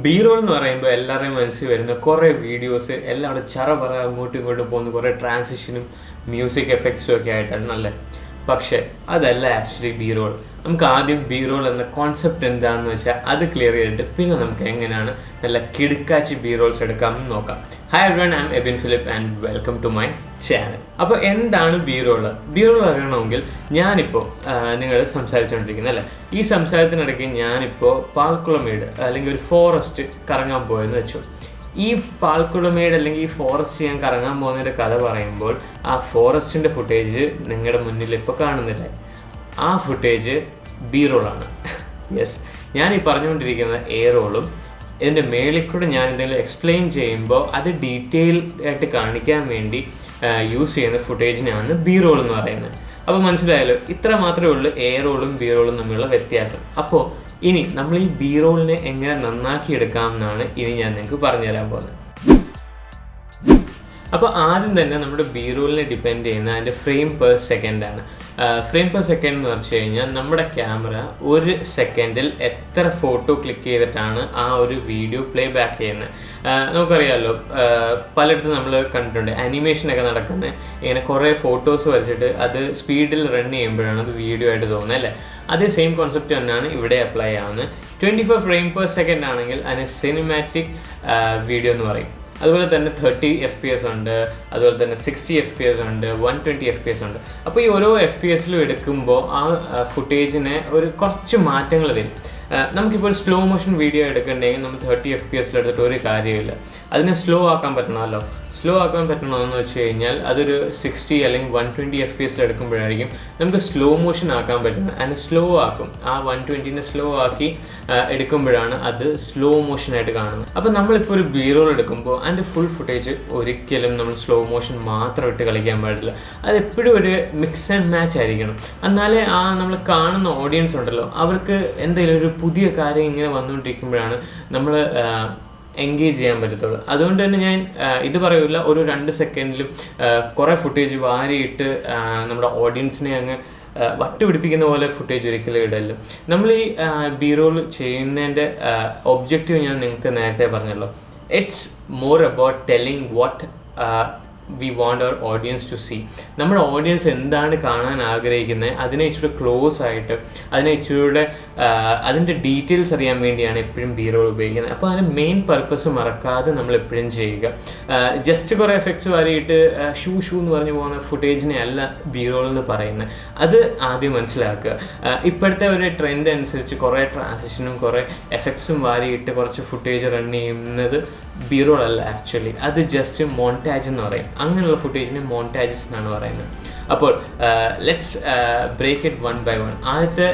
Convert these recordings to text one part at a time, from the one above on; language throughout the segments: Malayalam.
B-roll എന്ന് പറയുമ്പോൾ എല്ലാവരുടെയും മനസ്സിൽ വരുന്ന കുറേ വീഡിയോസ് എല്ലാം അവിടെ ചറപറ അങ്ങോട്ടും ഇങ്ങോട്ടും പോകുന്ന കുറേ ട്രാൻസിഷനും മ്യൂസിക് എഫക്ട്സും ഒക്കെ ആയിട്ടാണ് നല്ലേ. പക്ഷേ അതല്ല ആക്ച്വലി B-roll. നമുക്ക് ആദ്യം B-roll എന്ന കോൺസെപ്റ്റ് എന്താണെന്ന് വെച്ചാൽ അത് ക്ലിയർ ചെയ്തിട്ട് പിന്നെ നമുക്ക് എങ്ങനെയാണ് നല്ല കിടുക്കാച്ചി B-rolls എടുക്കാമെന്ന് നോക്കാം. Hi everyone, I am Ebin Philip and welcome to my channel. അപ്പോൾ എന്താണ് B-roll? B-roll അറിയണമെങ്കിൽ ഞാനിപ്പോൾ നിങ്ങൾ സംസാരിച്ചുകൊണ്ടിരിക്കുന്നത് അല്ലേ, ഈ സംസാരത്തിനിടയ്ക്ക് ഞാനിപ്പോൾ പാൽക്കുളമേട് അല്ലെങ്കിൽ ഒരു ഫോറസ്റ്റ് കറങ്ങാൻ പോയെന്ന് വെച്ചു. ഈ പാൽക്കുളമേട് അല്ലെങ്കിൽ ഈ ഫോറസ്റ്റ് ഞാൻ കറങ്ങാൻ പോകുന്നതിൻ്റെ കഥ പറയുമ്പോൾ ആ ഫോറസ്റ്റിൻ്റെ ഫുട്ടേജ് നിങ്ങളുടെ മുന്നിൽ ഇപ്പോൾ കാണുന്നില്ല. ആ ഫുട്ടേജ് B-roll ആണ്. യെസ്, ഞാൻ ഈ പറഞ്ഞുകൊണ്ടിരിക്കുന്നത് A-rollഉം ഇതിൻ്റെ മേളിൽ കൂടെ ഞാൻ എന്തെങ്കിലും എക്സ്പ്ലെയിൻ ചെയ്യുമ്പോൾ അത് ഡീറ്റെയിൽ ആയിട്ട് കാണിക്കാൻ വേണ്ടി യൂസ് ചെയ്യുന്ന ഫുട്ടേജിനാണ് B-roll എന്ന് പറയുന്നത്. അപ്പോൾ മനസ്സിലായല്ലോ, ഇത്ര മാത്രമേ ഉള്ളൂ A-rollഉം B-rollഉം തമ്മിലുള്ള വ്യത്യാസം. അപ്പോൾ ഇനി നമ്മൾ ഈ B-rollനെ എങ്ങനെ നന്നാക്കി എടുക്കാമെന്നാണ് ഇനി ഞാൻ നിങ്ങൾക്ക് പറഞ്ഞുതരാൻ പോകുന്നത്. അപ്പോൾ ആദ്യം തന്നെ നമ്മുടെ B-rollനെ ഡിപ്പെൻഡ് ചെയ്യുന്ന അതിൻ്റെ ഫ്രെയിം പെർ സെക്കൻഡ് ആണ്. ഫ്രെയിം പെർ സെക്കൻഡ് എന്ന് വെച്ച് കഴിഞ്ഞാൽ നമ്മുടെ ക്യാമറ ഒരു സെക്കൻഡിൽ എത്ര ഫോട്ടോ ക്ലിക്ക് ചെയ്തിട്ടാണ് ആ ഒരു വീഡിയോ പ്ലേ ബാക്ക് ചെയ്യുന്നത്. നമുക്കറിയാമല്ലോ, പലയിടത്തും നമ്മൾ കണ്ടിട്ടുണ്ട് അനിമേഷനൊക്കെ നടക്കുന്നത് ഇങ്ങനെ കുറേ ഫോട്ടോസ് വരച്ചിട്ട് അത് സ്പീഡിൽ റൺ ചെയ്യുമ്പോഴാണ് അത് വീഡിയോ ആയിട്ട് തോന്നുന്നത് അല്ലേ. അതേ സെയിം കോൺസെപ്റ്റ് തന്നെയാണ് ഇവിടെ അപ്ലൈ ആവുന്നത്. 24 ഫ്രെയിം പെർ സെക്കൻഡ് ആണെങ്കിൽ അതിന് സിനിമാറ്റിക് വീഡിയോ എന്ന് പറയും. അതുപോലെ തന്നെ 30 FPS ഉണ്ട്, അതുപോലെ തന്നെ 60 FPS ഉണ്ട്, 120 FPS ഉണ്ട്. അപ്പോൾ ഈ ഓരോ FPS എടുക്കുമ്പോൾ ആ ഫുട്ടേജിന് ഒരു കുറച്ച് മാറ്റങ്ങൾ വരും. നമുക്കിപ്പോൾ ഒരു സ്ലോ മോഷൻ വീഡിയോ എടുക്കണമെങ്കിൽ നമ്മൾ 30 FPS എടുത്തിട്ട് ഒരു കാര്യമില്ല, അതിനെ സ്ലോ ആക്കാൻ പറ്റണമല്ലോ. സ്ലോ ആക്കാൻ പറ്റണമെന്ന് വെച്ച് കഴിഞ്ഞാൽ അതൊരു 60 അല്ലെങ്കിൽ 120 FPS എടുക്കുമ്പോഴായിരിക്കും നമുക്ക് സ്ലോ മോഷൻ ആക്കാൻ പറ്റുന്നത്. അതിനെ സ്ലോ ആക്കും, ആ 120നെ സ്ലോ ആക്കി എടുക്കുമ്പോഴാണ് അത് സ്ലോ മോഷനായിട്ട് കാണുന്നത്. അപ്പോൾ നമ്മളിപ്പോൾ ഒരു B-roll എടുക്കുമ്പോൾ അതിൻ്റെ ഫുൾ ഫുട്ടേജ് ഒരിക്കലും നമ്മൾ സ്ലോ മോഷൻ മാത്രം ഇട്ട് കളിക്കാൻ പാടില്ല. അത് എപ്പോഴും ഒരു മിക്സ് ആൻഡ് മാച്ച് ആയിരിക്കണം. എന്നാലേ ആ നമ്മൾ കാണുന്ന ഓഡിയൻസ് ഉണ്ടല്ലോ അവർക്ക് എന്തെങ്കിലും ഒരു പുതിയ കാര്യം ഇങ്ങനെ വന്നുകൊണ്ടിരിക്കുമ്പോഴാണ് നമ്മൾ എൻഗേജ് ചെയ്യാൻ പറ്റത്തുള്ളൂ. അതുകൊണ്ട് തന്നെ ഞാൻ ഇത് പറയില്ല, ഒരു 2 സെക്കൻഡിലും കുറേ ഫുട്ടേജ് വാരിയിട്ട് നമ്മുടെ ഓഡിയൻസിനെ അങ്ങ് വട്ടുപിടിപ്പിക്കുന്ന പോലെ ഫുട്ടേജ് ഒരിക്കലും ഇടല്ലോ. നമ്മൾ ഈ B-roll ചെയ്യുന്നതിൻ്റെ ഒബ്ജക്റ്റീവ് ഞാൻ നിങ്ങൾക്ക് നേരത്തെ പറഞ്ഞല്ലോ. It's more about telling what we want our audience to see. നമ്മുടെ ഓഡിയൻസ് എന്താണ് കാണാൻ ആഗ്രഹിക്കുന്നത് അതിനെ ഇച്ചിരി ക്ലോസ് ആയിട്ട് അതിനെ ഇച്ചിരിയുടെ അതിൻ്റെ ഡീറ്റെയിൽസ് അറിയാൻ വേണ്ടിയാണ് എപ്പോഴും B-roll ഉപയോഗിക്കുന്നത്. അപ്പോൾ അതിൻ്റെ മെയിൻ പർപ്പസ് മറക്കാതെ നമ്മൾ എപ്പോഴും ചെയ്യുക. ജസ്റ്റ് കുറേ എഫക്ട്സ് വരിയിട്ട് ഷൂ എന്ന് പറഞ്ഞു പോകുന്ന ഫുട്ടേജിനെ അല്ല B-roll എന്ന് പറയുന്നത്. അത് ആദ്യം മനസ്സിലാക്കുക. ഇപ്പോഴത്തെ ഒരു ട്രെൻഡ് അനുസരിച്ച് കുറേ ട്രാൻസിഷനും കുറേ എഫക്ട്സും വാരിയിട്ട് കുറച്ച് ഫുട്ടേജ് റൺ ചെയ്യുന്നത് B-roll അല്ല ആക്ച്വലി. അത് ജസ്റ്റ് മോൺടാജ് എന്ന് പറയും. അങ്ങനെയുള്ള ഫുട്ടേജിനെ മോൺടാജസ് എന്നാണ് പറയുന്നത്. അപ്പോൾ let's break it one by one. ആദ്യത്തെ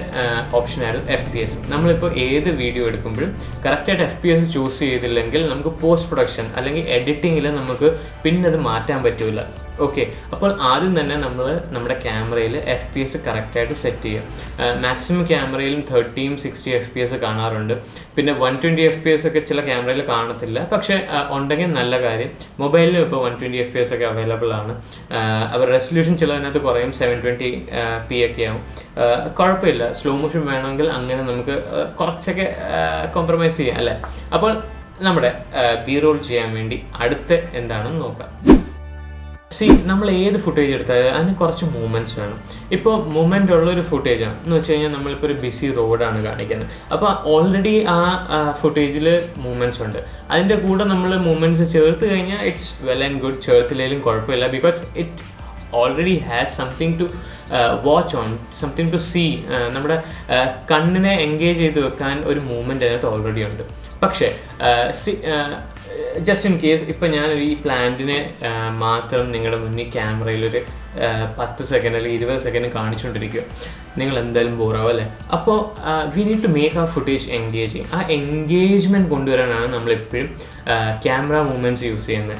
ഓപ്ഷനായിരുന്നു FPS. നമ്മളിപ്പോൾ ഏത് വീഡിയോ എടുക്കുമ്പോഴും കറക്റ്റായിട്ട് FPS ചൂസ് ചെയ്തില്ലെങ്കിൽ നമുക്ക് പോസ്റ്റ് പ്രൊഡക്ഷൻ അല്ലെങ്കിൽ എഡിറ്റിങ്ങിൽ നമുക്ക് പിന്നെ അത് മാറ്റാൻ പറ്റില്ല. ഓക്കെ, അപ്പോൾ ആദ്യം തന്നെ നമ്മൾ നമ്മുടെ ക്യാമറയിൽ FPS കറക്റ്റായിട്ട് സെറ്റ് ചെയ്യുക. മാക്സിമം ക്യാമറയിലും 30 60 FPS കാണാറുണ്ട്. പിന്നെ 120 FPS ഒക്കെ ചില ക്യാമറയിൽ കാണത്തില്ല, പക്ഷേ ഉണ്ടെങ്കിൽ നല്ല കാര്യം. മൊബൈലിലും ഇപ്പോൾ 120 FPS ഒക്കെ അവൈലബിൾ ആണ്. അവർ റെസൊല്യൂഷൻ ചിലതിനകത്ത് കുറയും, 720p ഒക്കെ ആവും. കുഴപ്പമില്ല, സ്ലോ മോഷൻ വേണമെങ്കിൽ അങ്ങനെ നമുക്ക് കുറച്ചൊക്കെ കോംപ്രമൈസ് ചെയ്യാം അല്ലേ. അപ്പോൾ നമ്മുടെ B-roll ചെയ്യാൻ വേണ്ടി അടുത്ത എന്താണെന്ന് നോക്കാം. നമ്മൾ ഏത് ഫുട്ടേജ് എടുത്താലും അതിന് കുറച്ച് മൂവ്മെൻറ്റ്സ് വേണം. ഇപ്പോൾ മൂവ്മെൻ്റ് ഉള്ളൊരു ഫുട്ടേജാണ് എന്ന് വെച്ച് കഴിഞ്ഞാൽ നമ്മളിപ്പോൾ ഒരു ബിസി റോഡാണ് കാണിക്കുന്നത്. അപ്പോൾ ഓൾറെഡി ആ ഫുട്ടേജിൽ മൂവ്മെൻറ്റ്സ് ഉണ്ട്. അതിൻ്റെ കൂടെ നമ്മൾ മൂവ്മെൻറ്റ്സ് ചേർത്ത് കഴിഞ്ഞാൽ ഇറ്റ്സ് വെൽ ആൻഡ് ഗുഡ്. ചേർത്തില്ലെങ്കിലും കുഴപ്പമില്ല, because it already has something to watch on, something to see. നമ്മുടെ കണ്ണിനെ എൻഗേജ് ചെയ്ത് വെക്കാൻ ഒരു മൂവ്മെൻറ്റ് അതിനകത്ത് ഓൾറെഡി ഉണ്ട്. പക്ഷേ ജസ്റ്റ് ഇൻ കേസ് ഇപ്പോൾ ഞാനൊരു ഈ പ്ലാന്റിനെ മാത്രം നിങ്ങളുടെ മുന്നിൽ ക്യാമറയിലൊരു 10 സെക്കൻഡ് അല്ലെങ്കിൽ 20 സെക്കൻഡ് കാണിച്ചുകൊണ്ടിരിക്കുക, നിങ്ങൾ എന്തായാലും ബോറാവും അല്ലേ. അപ്പോൾ വി നീഡ് ടു മേക്ക് ആ ഫുട്ടേജ് എൻഗേജിങ്. ആ എൻഗേജ്മെൻറ്റ് കൊണ്ടുവരാനാണ് നമ്മളെപ്പോഴും ക്യാമറ മൂവ്മെൻറ്റ്സ് യൂസ് ചെയ്യുന്നത്.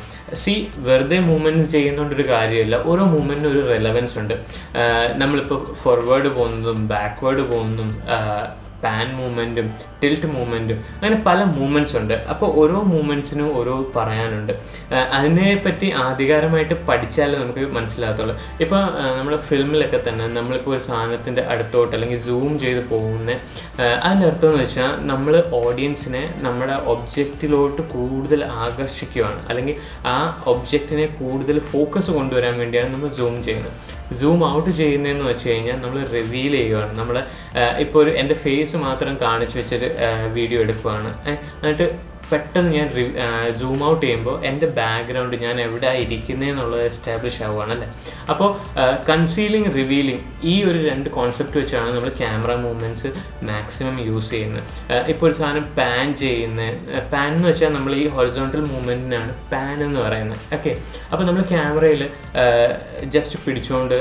വെറുതെ മൂവ്മെൻറ്റ്സ് ചെയ്യുന്നതുകൊണ്ടൊരു കാര്യമില്ല, ഓരോ മൂവ്മെൻറ്റിനും ഒരു റെലവൻസ് ഉണ്ട്. നമ്മളിപ്പോൾ ഫോർവേഡ് പോകുന്നതും ബാക്ക്വേർഡ് പോകുന്നതും പാൻ മൂവ്മെൻറ്റും ടിൽറ്റ് മൂവ്മെൻറ്റും അങ്ങനെ പല മൂവ്മെൻറ്റ്സ് ഉണ്ട്. അപ്പോൾ ഓരോ മൂവ്മെൻറ്റ്സിനും ഓരോ പറയാനുണ്ട്. അതിനെപ്പറ്റി ആധികാരമായിട്ട് പഠിച്ചാലേ നമുക്ക് മനസ്സിലാകത്തുള്ളൂ. ഇപ്പോൾ നമ്മൾ ഫിലിമിലൊക്കെ തന്നെ നമ്മളിപ്പോൾ ഒരു സാധനത്തിൻ്റെ അടുത്തോട്ട് അല്ലെങ്കിൽ സൂം ചെയ്ത് പോകുന്ന അതിൻ്റെ അർത്ഥം എന്ന് വെച്ചാൽ നമ്മൾ ഓഡിയൻസിനെ നമ്മുടെ ഒബ്ജക്റ്റിലോട്ട് കൂടുതൽ ആകർഷിക്കുകയാണ്, അല്ലെങ്കിൽ ആ ഒബ്ജക്റ്റിനെ കൂടുതൽ ഫോക്കസ് കൊണ്ടുവരാൻ വേണ്ടിയാണ് നമ്മൾ സൂം ചെയ്യുന്നത്. സൂം ഔട്ട് ചെയ്യുന്നതെന്ന് വെച്ച് കഴിഞ്ഞാൽ നമ്മൾ റിവീൽ ചെയ്യുകയാണ്. നമ്മൾ ഇപ്പോൾ എൻ്റെ ഫേസ് മാത്രം കാണിച്ച് വെച്ചൊരു വീഡിയോ എടുക്കുകയാണ്, എന്നിട്ട് പെട്ടെന്ന് ഞാൻ സൂം ഔട്ട് ചെയ്യുമ്പോൾ എൻ്റെ ബാക്ക്ഗ്രൗണ്ട് ഞാൻ എവിടെ ഇരിക്കുന്നതെന്നുള്ളത് എസ്റ്റാബ്ലിഷ് ആവുകയാണ് അല്ലേ. അപ്പോൾ കൺസീലിങ് റിവീലിംഗ് ഈ ഒരു 2 കോൺസെപ്റ്റ് വെച്ചാണ് നമ്മൾ ക്യാമറ മൂവ്മെൻറ്റ്സ് മാക്സിമം യൂസ് ചെയ്യുന്നത്. ഇപ്പോൾ ഒരു സാധനം പാൻ പാൻ എന്ന് വെച്ചാൽ നമ്മൾ ഈ ഹൊറിസോണ്ടൽ മൂവ്മെൻറ്റിനാണ് പാൻ എന്ന് പറയുന്നത്. ഓക്കെ, അപ്പോൾ നമ്മൾ ക്യാമറയിൽ ജസ്റ്റ് പിടിച്ചുകൊണ്ട്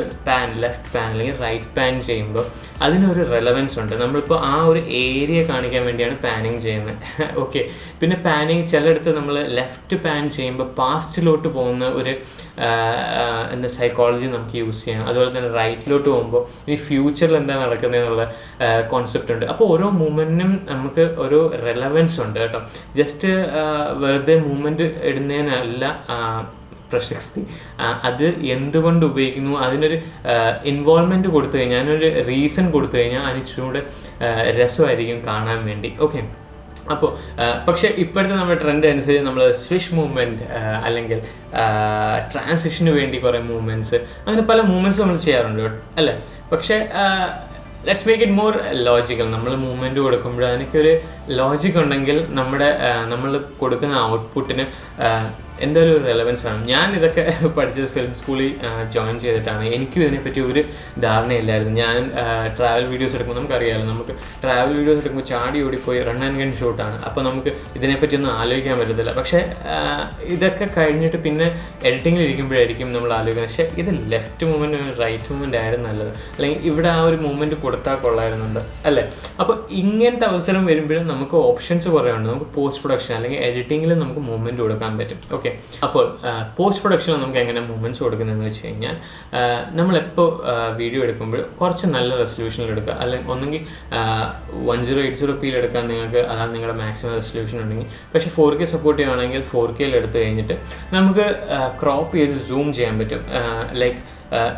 ലെഫ്റ്റ് പാൻ അല്ലെങ്കിൽ റൈറ്റ് പാൻ ചെയ്യുമ്പോൾ അതിനൊരു റെലവൻസ് ഉണ്ട്. നമ്മളിപ്പോൾ ആ ഒരു ഏരിയ കാണിക്കാൻ വേണ്ടിയാണ് പാനിങ് ചെയ്യുന്നത്. ഓക്കെ, പിന്നെ പാനിങ് ചിലയിടത്ത് നമ്മൾ ലെഫ്റ്റ് പാൻ ചെയ്യുമ്പോൾ പാസ്റ്റിലോട്ട് പോകുന്ന ഒരു എന്താ സൈക്കോളജി നമുക്ക് യൂസ് ചെയ്യാം. അതുപോലെ തന്നെ റൈറ്റിലോട്ട് പോകുമ്പോൾ ഇനി ഫ്യൂച്ചറിൽ എന്താ നടക്കുന്നതെന്നുള്ള കോൺസെപ്റ്റ് ഉണ്ട്. അപ്പോൾ ഓരോ മൂവ്മെൻറ്റിനും നമുക്ക് ഓരോ റെലവൻസ് ഉണ്ട് കേട്ടോ. ജസ്റ്റ് വെറുതെ മൂവ്മെൻറ്റ് ഇടുന്നതിനല്ല പ്രശസ്തി, അത് എന്തുകൊണ്ട് ഉപയോഗിക്കുന്നു അതിനൊരു ഇൻവോൾവ്മെൻറ്റ് കൊടുത്തു കഴിഞ്ഞാൽ, അതിനൊരു റീസൺ കൊടുത്തു കഴിഞ്ഞാൽ അതിനിച്ചിലൂടെ രസമായിരിക്കും കാണാൻ വേണ്ടി. ഓക്കെ, അപ്പോൾ പക്ഷേ ഇപ്പോഴത്തെ നമ്മുടെ ട്രെൻഡ് അനുസരിച്ച് നമ്മൾ സ്വിഷ് മൂവ്മെൻറ്റ് അല്ലെങ്കിൽ ട്രാൻസിഷന് വേണ്ടി കുറേ മൂവ്മെൻറ്റ്സ് അങ്ങനെ പല മൂവ്മെൻറ്റ്സ് നമ്മൾ ചെയ്യാറുണ്ട് അല്ലേ. പക്ഷേ let's make it more logical. നമ്മൾ മൂവ്മെൻറ്റ് കൊടുക്കുമ്പോൾ അതിനൊക്കെ ലോജിക് ഉണ്ടെങ്കിൽ നമ്മൾ കൊടുക്കുന്ന ഔട്ട്പുട്ടിന് എന്തൊരു റെലവൻസ് ആണ്. ഞാൻ ഇതൊക്കെ പഠിച്ചത് ഫിലിം സ്കൂളിൽ ജോയിൻ ചെയ്തിട്ടാണ്. എനിക്കും ഇതിനെപ്പറ്റി ഒരു ധാരണയില്ലായിരുന്നു. ഞാൻ ട്രാവൽ വീഡിയോസ് എടുക്കുമ്പോൾ നമുക്കറിയാമല്ലോ, നമുക്ക് ട്രാവൽ വീഡിയോസ് എടുക്കുമ്പോൾ ചാടി ഓടിപ്പോയി റൺ ആൻഡ് ഗൺ ഷൂട്ടാണ്. അപ്പോൾ നമുക്ക് ഇതിനെപ്പറ്റിയൊന്നും ആലോചിക്കാൻ പറ്റത്തില്ല. പക്ഷേ ഇതൊക്കെ കഴിഞ്ഞിട്ട് പിന്നെ എഡിറ്റിങ്ങിൽ ഇരിക്കുമ്പോഴായിരിക്കും നമ്മൾ ആലോചിക്കുന്നത്, പക്ഷേ ഇത് ലെഫ്റ്റ് മൂവ്മെൻറ്റ് റൈറ്റ് മൂവ്മെൻറ്റ് ആയിരുന്നു നല്ലത്, അല്ലെങ്കിൽ ഇവിടെ ആ ഒരു മൂവ്മെൻറ്റ് കൊടുത്താൽ കൊള്ളായിരുന്നുണ്ട് അല്ലേ. അപ്പോൾ ഇങ്ങനത്തെ അവസരം വരുമ്പോഴും നമുക്ക് ഓപ്ഷൻസ് കുറേ ഉണ്ട്. നമുക്ക് പോസ്റ്റ് പ്രൊഡക്ഷൻ അല്ലെങ്കിൽ എഡിറ്റിങ്ങിൽ നമുക്ക് മൂവ്മെൻറ്റ് കൊടുക്കാൻ പറ്റും. ഓക്കെ, അപ്പോൾ പോസ്റ്റ് പ്രൊഡക്ഷനിൽ നമുക്ക് എങ്ങനെ മൂവ്മെൻറ്റ്സ് കൊടുക്കുന്നതെന്ന് വെച്ച് കഴിഞ്ഞാൽ നമ്മളെപ്പോൾ വീഡിയോ എടുക്കുമ്പോൾ കുറച്ച് നല്ല റെസൊല്യൂഷനിൽ എടുക്കുക, അല്ലെങ്കിൽ ഒന്നെങ്കിൽ 1080p എടുക്കാൻ നിങ്ങൾക്ക്, അതാണ് നിങ്ങളുടെ മാക്സിമം റെസൊല്യൂഷൻ ഉണ്ടെങ്കിൽ. പക്ഷേ 4K സപ്പോർട്ട് ചെയ്യുകയാണെങ്കിൽ 4K എടുത്തു കഴിഞ്ഞിട്ട് നമുക്ക് ക്രോപ്പ് ചെയ്ത് സൂം ചെയ്യാൻ പറ്റും. ലൈക്ക്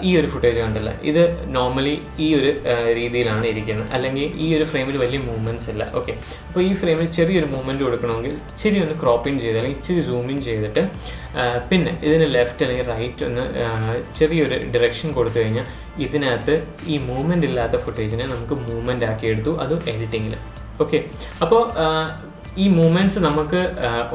ഈ ഒരു ഫുട്ടേജ് കണ്ടല്ല, ഇത് നോർമലി ഈ ഒരു രീതിയിലാണ് ഇരിക്കുന്നത്, അല്ലെങ്കിൽ ഈ ഒരു ഫ്രെയിമിൽ വലിയ മൂവ്മെൻറ്റ്സ് ഇല്ല. ഓക്കെ, അപ്പോൾ ഈ ഫ്രെയിമിൽ ചെറിയൊരു മൂവ്മെൻറ്റ് കൊടുക്കണമെങ്കിൽ ഇച്ചിരി ഒന്ന് ക്രോപ്പിങ് ചെയ്ത് അല്ലെങ്കിൽ ഇച്ചിരി സൂമിങ് ചെയ്തിട്ട് പിന്നെ ഇതിന് ലെഫ്റ്റ് അല്ലെങ്കിൽ റൈറ്റ് ഒന്ന് ചെറിയൊരു ഡിറക്ഷൻ കൊടുത്തു കഴിഞ്ഞാൽ ഇതിനകത്ത് ഈ മൂവ്മെൻറ്റ് ഇല്ലാത്ത ഫുട്ടേജിനെ നമുക്ക് മൂവ്മെൻ്റ് ആക്കി എടുത്തു, അത് എഡിറ്റിങ്ങിൽ. ഓക്കെ, അപ്പോൾ ഈ മൂവ്മെൻറ്റ്സ് നമുക്ക്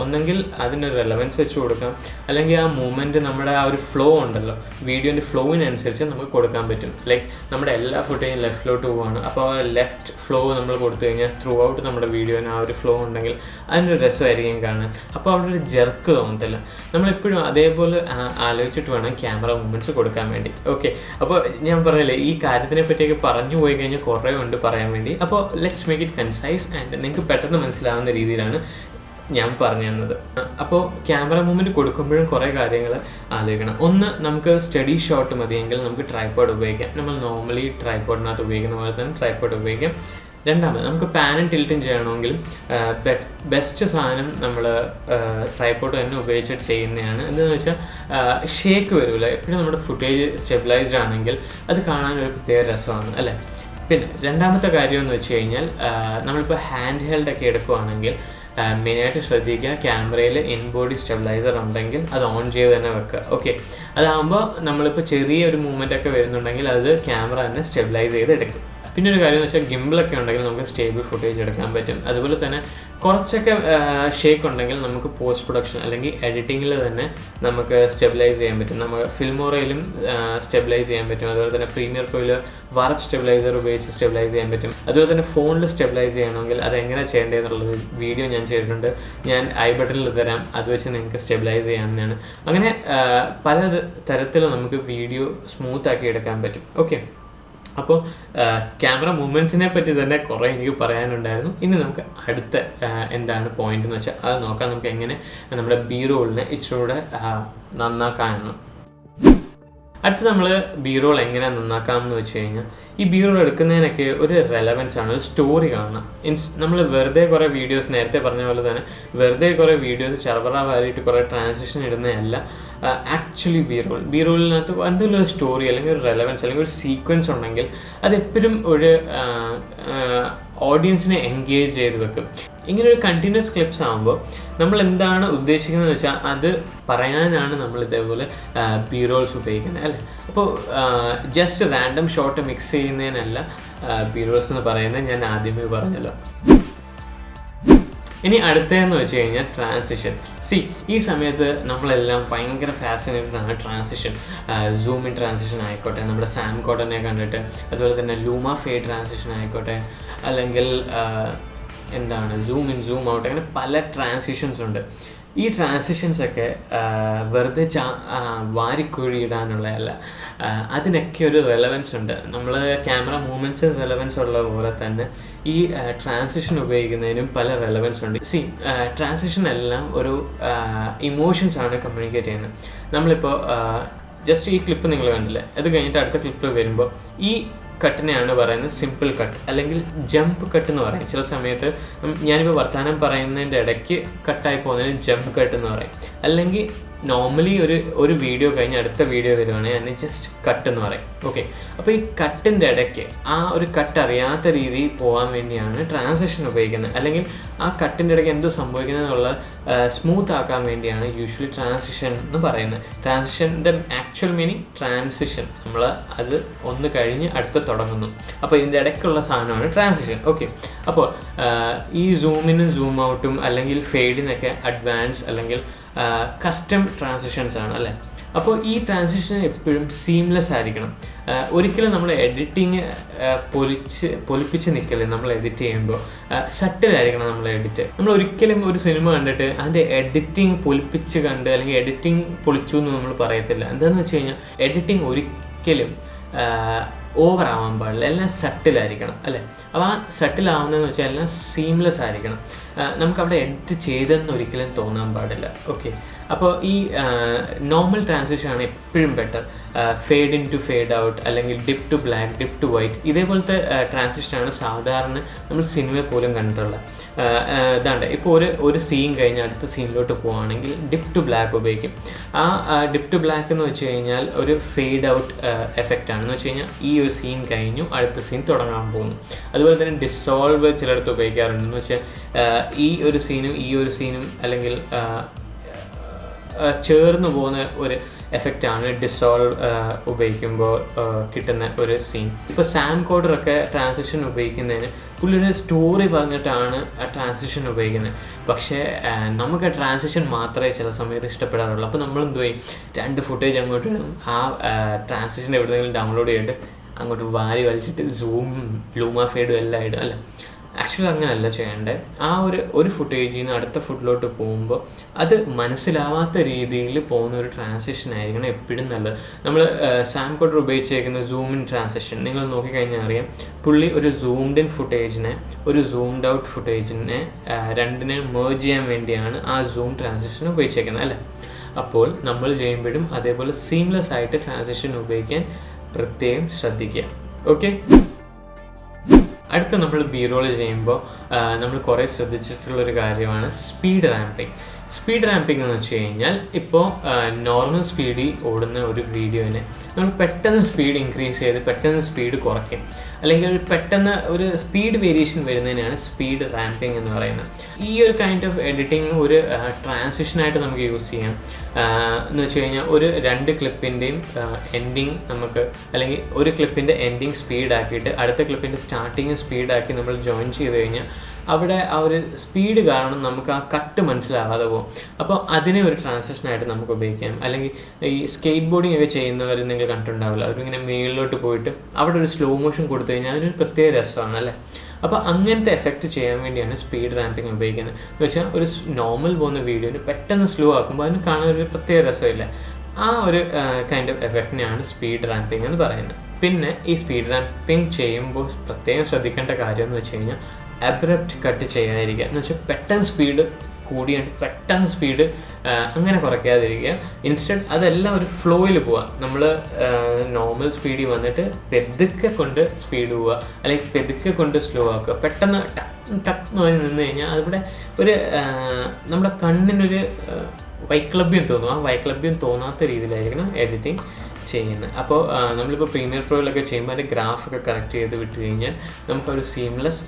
ഒന്നെങ്കിൽ അതിനൊരു റെലവൻസ് വെച്ച് കൊടുക്കാം, അല്ലെങ്കിൽ ആ മൂവ്മെൻറ്റ് നമ്മുടെ ആ ഒരു ഫ്ലോ ഉണ്ടല്ലോ, വീഡിയോൻ്റെ ഫ്ലോവിനനുസരിച്ച് നമുക്ക് കൊടുക്കാൻ പറ്റും. ലൈക്ക് നമ്മുടെ എല്ലാ ഫുട്ടേജും ലെഫ്റ്റിലോട്ട് പോവുകയാണ്, അപ്പോൾ ആ ലെഫ്റ്റ് ഫ്ലോ നമ്മൾ കൊടുത്തു കഴിഞ്ഞാൽ ത്രൂ ഔട്ട് നമ്മുടെ വീഡിയോന് ആ ഒരു ഫ്ലോ ഉണ്ടെങ്കിൽ അതിനൊരു രസമായിരിക്കും കാണാൻ. അപ്പോൾ അവിടെ ഒരു ജെർക്ക് തോന്നത്തില്ല. നമ്മളെപ്പോഴും അതേപോലെ ആലോചിച്ചിട്ട് വേണം ക്യാമറ മൂവ്മെൻറ്റ്സ് കൊടുക്കാൻ വേണ്ടി. ഓക്കെ, അപ്പോൾ ഞാൻ പറഞ്ഞില്ലേ, ഈ കാര്യത്തിനെ പറ്റിയൊക്കെ പറഞ്ഞു പോയി കഴിഞ്ഞാൽ കുറേ ഉണ്ട് പറയാൻ വേണ്ടി. അപ്പോൾ let's make it concise and നിങ്ങൾക്ക് പെട്ടെന്ന് മനസ്സിലാവുന്ന രീതിയിലാണ് ഞാൻ പറഞ്ഞു തന്നത്. അപ്പോൾ ക്യാമറ മൂവ്മെൻറ്റ് കൊടുക്കുമ്പോഴും കുറേ കാര്യങ്ങൾ ആലോചിക്കണം. ഒന്ന്, നമുക്ക് സ്റ്റഡി ഷോട്ട് മതിയെങ്കിൽ നമുക്ക് ട്രൈപോഡ് ഉപയോഗിക്കാം. നമ്മൾ നോർമലി ട്രൈപോഡിനകത്ത് ഉപയോഗിക്കുന്ന പോലെ തന്നെ ട്രൈപോഡ് ഉപയോഗിക്കാം. രണ്ടാമത്, നമുക്ക് പാനും ടിൽറ്റും ചെയ്യണമെങ്കിൽ ബെസ്റ്റ് സാധനം നമ്മൾ ട്രൈപോഡ് തന്നെ ഉപയോഗിച്ചിട്ട് ചെയ്യുന്നതാണ്. എന്താണെന്ന് വെച്ചാൽ ഷേക്ക് വരില്ല. എപ്പോഴും നമ്മുടെ ഫുട്ടേജ് സ്റ്റെബിലൈസ്ഡ് ആണെങ്കിൽ അത് കാണാനൊരു പ്രത്യേക രസമാണ് അല്ലേ. പിന്നെ രണ്ടാമത്തെ കാര്യം എന്ന് വെച്ച് കഴിഞ്ഞാൽ നമ്മളിപ്പോൾ ഹാൻഡ് ഹെൽഡൊക്കെ എടുക്കുകയാണെങ്കിൽ മെയിനായിട്ട് ശ്രദ്ധിക്കുക, ക്യാമറയിൽ ഇൻബോഡി സ്റ്റെബിലൈസർ ഉണ്ടെങ്കിൽ അത് ഓൺ ചെയ്ത് തന്നെ വെക്കുക. ഓക്കെ, അതാകുമ്പോൾ നമ്മളിപ്പോൾ ചെറിയൊരു മൂവ്മെൻ്റ് ഒക്കെ വരുന്നുണ്ടെങ്കിൽ അത് ക്യാമറ തന്നെ സ്റ്റെബിലൈസ് ചെയ്ത് എടുക്കും. പിന്നെ ഒരു കാര്യം എന്ന് വെച്ചാൽ ഗിംബിളൊക്കെ ഉണ്ടെങ്കിൽ നമുക്ക് സ്റ്റേബിൾ ഫുട്ടേജ് എടുക്കാൻ പറ്റും. അതുപോലെ തന്നെ കുറച്ചൊക്കെ ഷേക്ക് ഉണ്ടെങ്കിൽ നമുക്ക് പോസ്റ്റ് പ്രൊഡക്ഷൻ അല്ലെങ്കിൽ എഡിറ്റിങ്ങിൽ തന്നെ നമുക്ക് സ്റ്റെബിലൈസ് ചെയ്യാൻ പറ്റും. നമുക്ക് ഫിൽമോറയിലും സ്റ്റെബിലൈസ് ചെയ്യാൻ പറ്റും. അതുപോലെ തന്നെ പ്രീമിയർ പ്രോയിൽ വാർപ്പ് സ്റ്റെബിലൈസർ ഉപയോഗിച്ച് സ്റ്റെബിലൈസ് ചെയ്യാൻ പറ്റും. അതുപോലെ തന്നെ ഫോണിൽ സ്റ്റെബിലൈസ് ചെയ്യണമെങ്കിൽ അതെങ്ങനെ ചെയ്യേണ്ടതെന്നുള്ളത് വീഡിയോ ഞാൻ ചെയ്തിട്ടുണ്ട്. ഞാൻ ഐ ബട്ടണിൽ തരാം, അത് വെച്ച് നിങ്ങൾക്ക് സ്റ്റെബിലൈസ് ചെയ്യാവുന്നതാണ്. അങ്ങനെ പല തരത്തിൽ നമുക്ക് വീഡിയോ സ്മൂത്ത് ആക്കി എടുക്കാൻ പറ്റും. ഓക്കെ, അപ്പോൾ ക്യാമറ മൂവ്മെൻറ്റ്സിനെ പറ്റി തന്നെ കുറേ എനിക്ക് പറയാനുണ്ടായിരുന്നു. ഇനി നമുക്ക് അടുത്ത എന്താണ് പോയിന്റ് എന്ന് വെച്ചാൽ അത് നോക്കാം. നമുക്ക് എങ്ങനെ നമ്മുടെ ബി റോളിനെ ഇച്ചിരൂടെ നന്നാക്കാനാണ്. അടുത്ത് നമ്മൾ ബി-റോൾ എങ്ങനെ നന്നാക്കാമെന്ന് വെച്ച് കഴിഞ്ഞാൽ ഈ ബി-റോൾ എടുക്കുന്നതിനൊക്കെ ഒരു റെലവൻസ് ആണ്, ഒരു സ്റ്റോറി കാണണം. നമ്മൾ വെറുതെ കുറേ വീഡിയോസ്, നേരത്തെ പറഞ്ഞ പോലെ തന്നെ വെറുതെ കുറേ വീഡിയോസ് ചറപറാവായിട്ട് കുറേ ട്രാൻസിഷൻ ഇടുന്നതല്ല. ആക്ച്വലി ബി-റോളിനകത്ത് എന്തെങ്കിലും ഒരു സ്റ്റോറി അല്ലെങ്കിൽ ഒരു റെലവൻസ് അല്ലെങ്കിൽ ഒരു സീക്വൻസ് ഉണ്ടെങ്കിൽ അതെപ്പോഴും ഒരു ഓഡിയൻസിനെ എൻഗേജ് ചെയ്ത് വെക്കും. ഇങ്ങനെ ഒരു കണ്ടിന്യൂസ് ക്ലിപ്സ് ആകുമ്പോൾ നമ്മൾ എന്താണ് ഉദ്ദേശിക്കുന്നത് വെച്ചാൽ അത് പറയാനാണ് നമ്മൾ ഇതേപോലെ ബി-റോൾസ് ഉപയോഗിക്കുന്നത്, അല്ലേ? അപ്പോൾ ജസ്റ്റ് റാൻഡം ഷോട്ട് മിക്സ് ചെയ്യുന്നതിനല്ല ബി-റോൾസ് എന്ന് പറയുന്നത്, ഞാൻ ആദ്യമേ പറഞ്ഞല്ലോ. ഇനി അടുത്തതെന്ന് വെച്ച് കഴിഞ്ഞാൽ ട്രാൻസിഷൻ. ഈ സമയത്ത് നമ്മളെല്ലാം ഭയങ്കര ഫാസിനേറ്റഡ് ആണ് ട്രാൻസിഷൻ. സൂം ഇൻ ട്രാൻസിഷൻ ആയിക്കോട്ടെ, നമ്മുടെ സാം കോട്ടനെ കണ്ടിട്ട്, അതുപോലെ തന്നെ ലൂമ ഫേ ട്രാൻസിഷൻ ആയിക്കോട്ടെ, അല്ലെങ്കിൽ സൂം ഇൻ സൂം ഔട്ട്, അങ്ങനെ പല ട്രാൻസിഷൻസ് ഉണ്ട്. ഈ ട്രാൻസിഷൻസൊക്കെ വെറുതെ വാരിക്കുഴിയിടാനുള്ളതല്ല, അതിനൊക്കെ ഒരു റെലവൻസ് ഉണ്ട്. നമ്മൾ ക്യാമറ മൂവ്മെൻറ്റ്സ് റെലവൻസ് ഉള്ള പോലെ തന്നെ ഈ ട്രാൻസിഷൻ ഉപയോഗിക്കുന്നതിനും പല റെലവൻസ് ഉണ്ട്. ട്രാൻസിഷൻ എല്ലാം ഒരു ഇമോഷൻസ് ആണ് കമ്മ്യൂണിക്കേറ്റ് ചെയ്യുന്നത്. നമ്മളിപ്പോൾ ജസ്റ്റ് ഈ ക്ലിപ്പ് നിങ്ങൾ കണ്ടില്ലേ, അത് കഴിഞ്ഞിട്ട് അടുത്ത ക്ലിപ്പ് വരുമ്പോൾ ഈ കട്ടിനെയാണ് പറയുന്നത് സിമ്പിൾ കട്ട് അല്ലെങ്കിൽ ജമ്പ് കട്ട് എന്ന് പറയും. ചില സമയത്ത് ഞാനിപ്പോൾ വർത്തമാനം പറയുന്നതിൻ്റെ ഇടയ്ക്ക് കട്ടായി പോകുന്നതിന് ജമ്പ് കട്ട് എന്ന് പറയും. അല്ലെങ്കിൽ നോർമലി ഒരു വീഡിയോ കഴിഞ്ഞ് അടുത്ത വീഡിയോ വരുവാണെങ്കിൽ അതിന് ജസ്റ്റ് കട്ട് എന്ന് പറയും. ഓക്കെ, അപ്പോൾ ഈ കട്ടിൻ്റെ ഇടയ്ക്ക് ആ ഒരു കട്ട് അറിയാത്ത രീതിയിൽ പോകാൻ വേണ്ടിയാണ് ട്രാൻസിഷൻ ഉപയോഗിക്കുന്നത്. അല്ലെങ്കിൽ ആ കട്ടിൻ്റെ ഇടയ്ക്ക് എന്തോ സംഭവിക്കുന്നത് എന്നുള്ള സ്മൂത്ത് ആക്കാൻ വേണ്ടിയാണ് യൂഷ്വലി ട്രാൻസിഷൻ എന്ന് പറയുന്നത്. ട്രാൻസിഷൻ്റെ ആക്ച്വൽ മീനിങ് ട്രാൻസിഷൻ, നമ്മൾ അത് ഒന്ന് കഴിഞ്ഞ് അടുത്ത് തുടങ്ങുന്നു. അപ്പോൾ ഇതിൻ്റെ ഇടയ്ക്കുള്ള സാധനമാണ് ട്രാൻസിഷൻ. ഓക്കെ, അപ്പോൾ ഈ സൂമിനും സൂം ഔട്ടും അല്ലെങ്കിൽ ഫെയ്ഡിനൊക്കെ അഡ്വാൻസ് അല്ലെങ്കിൽ കസ്റ്റം ട്രാൻസിഷൻസ് ആണ്, അല്ലേ? അപ്പോൾ ഈ ട്രാൻസിഷൻ എപ്പോഴും സീംലെസ് ആയിരിക്കണം. ഒരിക്കലും നമ്മൾ എഡിറ്റിങ് പൊലിപ്പിച്ച് നിൽക്കല്ലേ. നമ്മൾ എഡിറ്റ് ചെയ്യുമ്പോൾ സട്ടിലായിരിക്കണം നമ്മൾ എഡിറ്റ്. നമ്മൾ ഒരിക്കലും ഒരു സിനിമ കണ്ടിട്ട് അതിൻ്റെ എഡിറ്റിംഗ് പൊലിപ്പിച്ച് കണ്ട് അല്ലെങ്കിൽ എഡിറ്റിംഗ് പൊളിച്ചു എന്ന് നമ്മൾ പറയത്തില്ല. എന്താണെന്ന് വെച്ച് കഴിഞ്ഞാൽ എഡിറ്റിംഗ് ഒരിക്കലും ഓവർ ആവാൻ പാടില്ല, എല്ലാം സട്ടിലായിരിക്കണം, അല്ലേ? അപ്പോൾ ആ സട്ടിലാവുന്നതെന്ന് വെച്ചാൽ എല്ലാം സീംലെസ് ആയിരിക്കണം. നമുക്കവിടെ എഡിറ്റ് ചെയ്തെന്ന് ഒരിക്കലും തോന്നാൻ പാടില്ല. ഓക്കെ, അപ്പോൾ ഈ നോർമൽ ട്രാൻസിഷനാണ് എപ്പോഴും better. Fade in to fade out അല്ലെങ്കിൽ dip to black, dip to white, ഇതേപോലത്തെ ട്രാൻസിഷനാണ് സാധാരണ നമ്മൾ സിനിമയിൽ പോലും കണ്ടിട്ടുള്ളത്. ഇതാണ്ട് ഇപ്പോൾ ഒരു സീൻ കഴിഞ്ഞ് അടുത്ത സീനിലോട്ട് പോവുകയാണെങ്കിൽ ഡിപ്പ് ടു ബ്ലാക്ക് ഉപയോഗിക്കും. ആ ഡിപ്പ് ടു ബ്ലാക്ക് എന്ന് വെച്ച് കഴിഞ്ഞാൽ ഒരു ഫേഡ് ഔട്ട് എഫക്റ്റ് ആണ്. എന്ന് വെച്ച് കഴിഞ്ഞാൽ ഈ ഒരു സീൻ കഴിഞ്ഞു, അടുത്ത സീൻ തുടങ്ങാൻ പോകുന്നു. അതുപോലെ തന്നെ ഡിസോൾവ് ചിലയിടത്ത് ഉപയോഗിക്കാറുണ്ട്. എന്ന് വെച്ചാൽ ഈ ഒരു സീനും അല്ലെങ്കിൽ ചേർന്ന് പോകുന്ന ഒരു എഫക്റ്റാണ് ഡിസോൾവ് ഉപയോഗിക്കുമ്പോൾ കിട്ടുന്ന ഒരു സീൻ. ഇപ്പോൾ സാം കോഡറൊക്കെ ട്രാൻസിഷൻ ഉപയോഗിക്കുന്നതിന് പുള്ളിയൊരു സ്റ്റോറി പറഞ്ഞിട്ടാണ് ആ ട്രാൻസിഷൻ ഉപയോഗിക്കുന്നത്. പക്ഷേ നമുക്ക് ആ ട്രാൻസിഷൻ മാത്രമേ ചില സമയത്ത് ഇഷ്ടപ്പെടാറുള്ളൂ. അപ്പോൾ നമ്മൾ എന്ത് ചെയ്യും, 2 ഫുട്ടേജ് അങ്ങോട്ട് ഇടും, ആ ട്രാൻസിഷൻ എവിടെയെങ്കിലും ഡൗൺലോഡ് ചെയ്തിട്ട് അങ്ങോട്ട് വാരി വലിച്ചിട്ട് സൂമും ലൂമ ഫേഡും എല്ലാം ഇടും, അല്ലേ? ആക്ച്വലി അങ്ങനെയല്ല ചെയ്യേണ്ടത്. ആ ഒരു ഫുട്ടേജിൽ നിന്ന് അടുത്ത ഫുട്ടിലോട്ട് പോകുമ്പോൾ അത് മനസ്സിലാവാത്ത രീതിയിൽ പോകുന്ന ഒരു ട്രാൻസിഷൻ ആയിരിക്കണം എപ്പോഴും നല്ലത്. നമ്മൾ സാം കോഡർ ഉപയോഗിച്ചേക്കുന്ന സൂം ഇൻ ട്രാൻസിഷൻ നിങ്ങൾ നോക്കിക്കഴിഞ്ഞാൽ അറിയാം, പുള്ളി ഒരു സൂംഡ് ഇൻ ഫുട്ടേജിനെ ഒരു സൂംഡ് ഔട്ട് ഫുട്ടേജിനെ രണ്ടിനെ മേർജ് ചെയ്യാൻ വേണ്ടിയാണ് ആ സൂം ട്രാൻസിഷൻ ഉപയോഗിച്ചേക്കുന്നത്, അല്ലേ? അപ്പോൾ നമ്മൾ ചെയ്യുമ്പോഴും അതേപോലെ സീംലെസ് ആയിട്ട് ട്രാൻസിഷൻ ഉപയോഗിക്കാൻ പ്രത്യേകം ശ്രദ്ധിക്കുക. ഓക്കെ, അടുത്ത നമ്മൾ ബി-റോൾ ചെയ്യുമ്പോൾ നമ്മൾ കുറേ ശ്രദ്ധിച്ചിട്ടുള്ളൊരു കാര്യമാണ് സ്പീഡ് റാമ്പിങ്. സ്പീഡ് റാമ്പിംഗ് എന്ന് വെച്ച് കഴിഞ്ഞാൽ ഇപ്പോൾ നോർമൽ സ്പീഡിൽ ഓടുന്ന ഒരു വീഡിയോനെ നമ്മൾ പെട്ടെന്ന് സ്പീഡ് ഇൻക്രീസ് ചെയ്ത് പെട്ടെന്ന് സ്പീഡ് കുറയ്ക്കും, അല്ലെങ്കിൽ പെട്ടെന്ന് ഒരു സ്പീഡ് വേരിയേഷൻ വരുന്നതിനാണ് സ്പീഡ് റാമ്പിംഗ് എന്ന് പറയുന്നത്. ഈ ഒരു കൈൻഡ് ഓഫ് എഡിറ്റിംഗ് ഒരു ട്രാൻസിഷനായിട്ട് നമുക്ക് യൂസ് ചെയ്യാം. എന്ന് വെച്ച് കഴിഞ്ഞാൽ ഒരു 2 ക്ലിപ്പിൻ്റെയും എൻഡിങ് നമുക്ക്, അല്ലെങ്കിൽ ഒരു ക്ലിപ്പിൻ്റെ എൻഡിങ് സ്പീഡാക്കിയിട്ട് അടുത്ത ക്ലിപ്പിൻ്റെ സ്റ്റാർട്ടിങ് സ്പീഡാക്കി നമ്മൾ ജോയിൻ ചെയ്ത് കഴിഞ്ഞാൽ അവിടെ ആ ഒരു സ്പീഡ് കാരണം നമുക്ക് ആ കട്ട് മനസ്സിലാവാതെ പോകും. അപ്പോൾ അതിനെ ഒരു ട്രാൻസിഷനായിട്ട് നമുക്ക് ഉപയോഗിക്കാം. അല്ലെങ്കിൽ ഈ സ്കേറ്റ് ബോർഡിംഗ് ഒക്കെ ചെയ്യുന്നവർ നിങ്ങൾ കണ്ടിട്ടുണ്ടാവില്ല, അവരിങ്ങനെ മേളിലോട്ട് പോയിട്ട് അവിടെ ഒരു സ്ലോ മോഷൻ കൊടുത്തു കഴിഞ്ഞാൽ അതിനൊരു പ്രത്യേക രസമാണ്, അല്ലേ? അപ്പോൾ അങ്ങനത്തെ എഫക്റ്റ് ചെയ്യാൻ വേണ്ടിയാണ് സ്പീഡ് റാമ്പിംഗ് ഉപയോഗിക്കുന്നത്. എന്ന് വെച്ചാൽ ഒരു നോർമൽ പോകുന്ന വീഡിയോന് പെട്ടെന്ന് സ്ലോ ആക്കുമ്പോൾ അതിന് കാണാൻ ഒരു പ്രത്യേക രസമില്ല. ആ ഒരു കൈൻഡ് ഓഫ് എഫക്റ്റിനെയാണ് സ്പീഡ് റാമ്പിംഗ് എന്ന് പറയുന്നത്. പിന്നെ ഈ സ്പീഡ് റാമ്പിംഗ് ചെയ്യുമ്പോൾ പ്രത്യേകം ശ്രദ്ധിക്കേണ്ട കാര്യം എന്ന് വെച്ച് കഴിഞ്ഞാൽ അബ്രപ്റ്റ് കട്ട് ചെയ്യാതിരിക്കുക. എന്ന് വെച്ചാൽ പെട്ടെന്ന് സ്പീഡ് കൂടിയാണ് പെട്ടെന്ന് സ്പീഡ് അങ്ങനെ കുറയ്ക്കാതിരിക്കുക. ഇൻസ്റ്റഡ് അതെല്ലാം ഒരു ഫ്ലോയിൽ പോവുക. നമ്മൾ നോർമൽ സ്പീഡിൽ വന്നിട്ട് പെതുക്കെ കൊണ്ട് സ്പീഡ് പോവുക, അല്ലെങ്കിൽ പെതുക്കെ കൊണ്ട് സ്ലോ ആക്കുക. പെട്ടെന്ന് ടക്ക് നിന്ന് കഴിഞ്ഞാൽ അതിവിടെ ഒരു നമ്മുടെ കണ്ണിനൊരു വൈക്ലഭ്യം തോന്നും. ആ വൈക്ലഭ്യം തോന്നാത്ത രീതിയിലായിരിക്കണം എഡിറ്റിംഗ് ചെയ്യുന്നത്. അപ്പോൾ നമ്മളിപ്പോൾ പ്രീമിയർ പ്രോയിലൊക്കെ ചെയ്യുമ്പോൾ അതിൻ്റെ ഗ്രാഫൊക്കെ കറക്റ്റ് ചെയ്ത് വിട്ട് കഴിഞ്ഞാൽ നമുക്കൊരു സീംലെസ്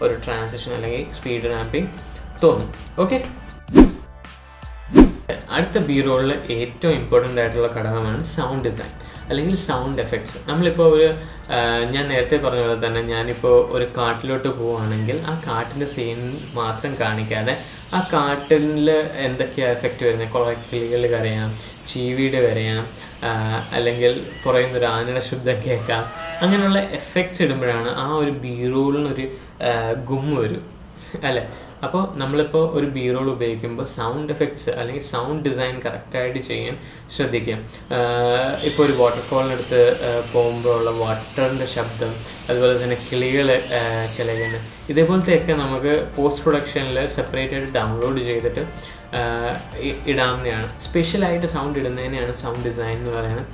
ഒരു ട്രാൻസിഷൻ അല്ലെങ്കിൽ സ്പീഡ് റാമ്പിങ് തോന്നും. ഓക്കെ, അടുത്ത ബി റോളിൽ ഏറ്റവും ഇമ്പോർട്ടൻ്റ് ആയിട്ടുള്ള ഘടകമാണ് സൗണ്ട് ഡിസൈൻ അല്ലെങ്കിൽ സൗണ്ട് എഫക്ട്സ്. നമ്മളിപ്പോൾ ഞാൻ നേരത്തെ പറഞ്ഞ പോലെ തന്നെ ഞാനിപ്പോൾ ഒരു കാട്ടിലോട്ട് പോവുകയാണെങ്കിൽ ആ കാട്ടിൻ്റെ സീൻ മാത്രം കാണിക്കാതെ ആ കാട്ടിൽ എന്തൊക്കെയാണ് എഫക്റ്റ് വരുന്നത്, കുറേ കിളികൾ കരയാം, ചീവീട് കരയാം, അല്ലെങ്കിൽ പുറയുന്നൊരു ആനയുടെ ശബ്ദം കേൾക്കാം. അങ്ങനെയുള്ള എഫക്ട്സ് ഇടുമ്പോഴാണ് ആ ഒരു ബി റോളിനൊരു ഗുമ്മ് വരും അല്ലേ. അപ്പോൾ നമ്മളിപ്പോൾ ഒരു ബി റോൾ ഉപയോഗിക്കുമ്പോൾ സൗണ്ട് എഫക്ട്സ് അല്ലെങ്കിൽ സൗണ്ട് ഡിസൈൻ കറക്റ്റായിട്ട് ചെയ്യാൻ ശ്രദ്ധിക്കുക. ഇപ്പോൾ ഒരു വാട്ടർഫോളിനടുത്ത് പോകുമ്പോൾ ഉള്ള വാട്ടറിൻ്റെ ശബ്ദം, അതുപോലെ തന്നെ കിളികൾ ചിലകന്, ഇതേപോലത്തെയൊക്കെ നമുക്ക് പോസ്റ്റ് പ്രൊഡക്ഷനിൽ സെപ്പറേറ്റ് ആയിട്ട് ഡൗൺലോഡ് ചെയ്തിട്ട് ഇടാവുന്നതാണ്. സ്പെഷ്യലായിട്ട് സൗണ്ട് ഇടുന്നതിനെയാണ് സൗണ്ട് ഡിസൈൻ എന്ന് പറയുന്നത്.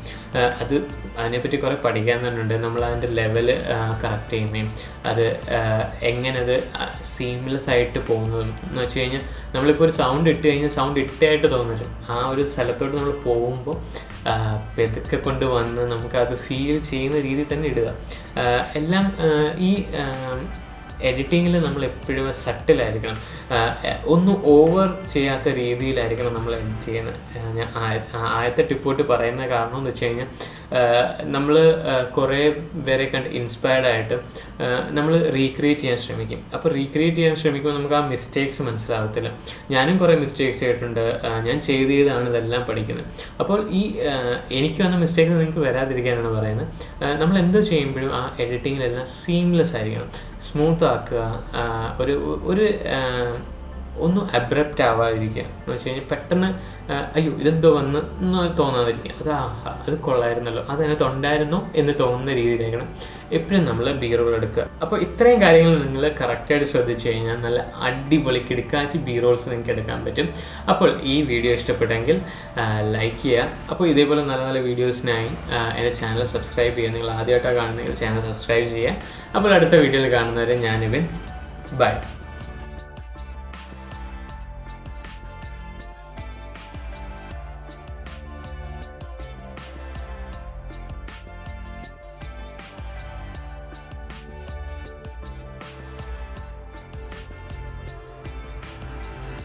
അതിനെപ്പറ്റി കുറേ പഠിക്കാൻ തന്നെ ഉണ്ട്. നമ്മൾ അതിൻ്റെ ലെവല് കറക്റ്റ് ചെയ്യുന്നതും അത് എങ്ങനെ അത് സീംലെസ് ആയിട്ട് പോകുന്നതും എന്ന് വെച്ച് കഴിഞ്ഞാൽ നമ്മളിപ്പോൾ ഒരു സൗണ്ട് ഇട്ട് കഴിഞ്ഞാൽ സൗണ്ട് ഇട്ടായിട്ട് തോന്നില്ല. ആ ഒരു സ്ഥലത്തോട്ട് നമ്മൾ പോകുമ്പോൾ പെതുക്കെ കൊണ്ട് വന്ന് നമുക്കത് ഫീൽ ചെയ്യുന്ന രീതിയിൽ തന്നെ ഇടുക. എല്ലാം ഈ എഡിറ്റിങ്ങിൽ നമ്മൾ എപ്പോഴും സട്ടിലായിരിക്കണം, ഒന്നും ഓവർ ചെയ്യാത്ത രീതിയിലായിരിക്കണം നമ്മൾ എഡിറ്റ് ചെയ്യുന്നത്. ഞാൻ ആദ്യത്തെ ടിപ്പോട്ട് പറയുന്ന കാരണം എന്ന് വെച്ച് കഴിഞ്ഞാൽ നമ്മൾ കുറേ പേരെ കണ്ട് ഇൻസ്പയർഡ് ആയിട്ട് നമ്മൾ റീക്രിയേറ്റ് ചെയ്യാൻ ശ്രമിക്കും. അപ്പോൾ റീക്രിയേറ്റ് ചെയ്യാൻ ശ്രമിക്കുമ്പോൾ നമുക്ക് ആ മിസ്റ്റേക്സ് മനസ്സിലാവത്തില്ല. ഞാനും കുറേ മിസ്റ്റേക്സ് ചെയ്തിട്ടുണ്ട്. ഞാൻ ചെയ്താണ് ഇതെല്ലാം പഠിക്കുന്നത്. അപ്പോൾ ഈ എനിക്ക് വന്ന മിസ്റ്റേക്സ് നിങ്ങൾക്ക് വരാതിരിക്കാനാണ് പറയുന്നത്. നമ്മൾ എന്ത് ചെയ്യുമ്പോഴും ആ എഡിറ്റിങ്ങിലെല്ലാം സീംലെസ് ആയിരിക്കണം, സ്മൂത്ത് ആക്കുക, ഒരു ഒന്നും അബ്രപ്റ്റ് ആവാതിരിക്കുക. എന്ന് വെച്ച് കഴിഞ്ഞാൽ പെട്ടെന്ന് അയ്യോ ഇതെന്തോ വന്ന് എന്ന് തോന്നാതിരിക്കുക. അത് കൊള്ളായിരുന്നല്ലോ, അതിനകത്ത് ഉണ്ടായിരുന്നോ എന്ന് തോന്നുന്ന രീതിയിലായിരിക്കണം എപ്പോഴും നമ്മൾ ബി റോൾ എടുക്കുക. അപ്പോൾ ഇത്രയും കാര്യങ്ങൾ നിങ്ങൾ കറക്റ്റായിട്ട് ശ്രദ്ധിച്ചു കഴിഞ്ഞാൽ നല്ല അടിപൊളി കിടക്കാച്ചി ബി റോൾസ് നിങ്ങൾക്ക് എടുക്കാൻ പറ്റും. അപ്പോൾ ഈ വീഡിയോ ഇഷ്ടപ്പെട്ടെങ്കിൽ ലൈക്ക് ചെയ്യുക. അപ്പോൾ ഇതേപോലെ നല്ല നല്ല വീഡിയോസിനായി എൻ്റെ ചാനൽ സബ്സ്ക്രൈബ് ചെയ്യുക. നിങ്ങൾ ആദ്യമായിട്ടാണ് കാണുന്നതെങ്കിൽ ചാനൽ സബ്സ്ക്രൈബ് ചെയ്യുക. അപ്പോൾ അടുത്ത വീഡിയോയിൽ കാണുന്നവരെ ഞാൻ എബിൻ. ബൈ.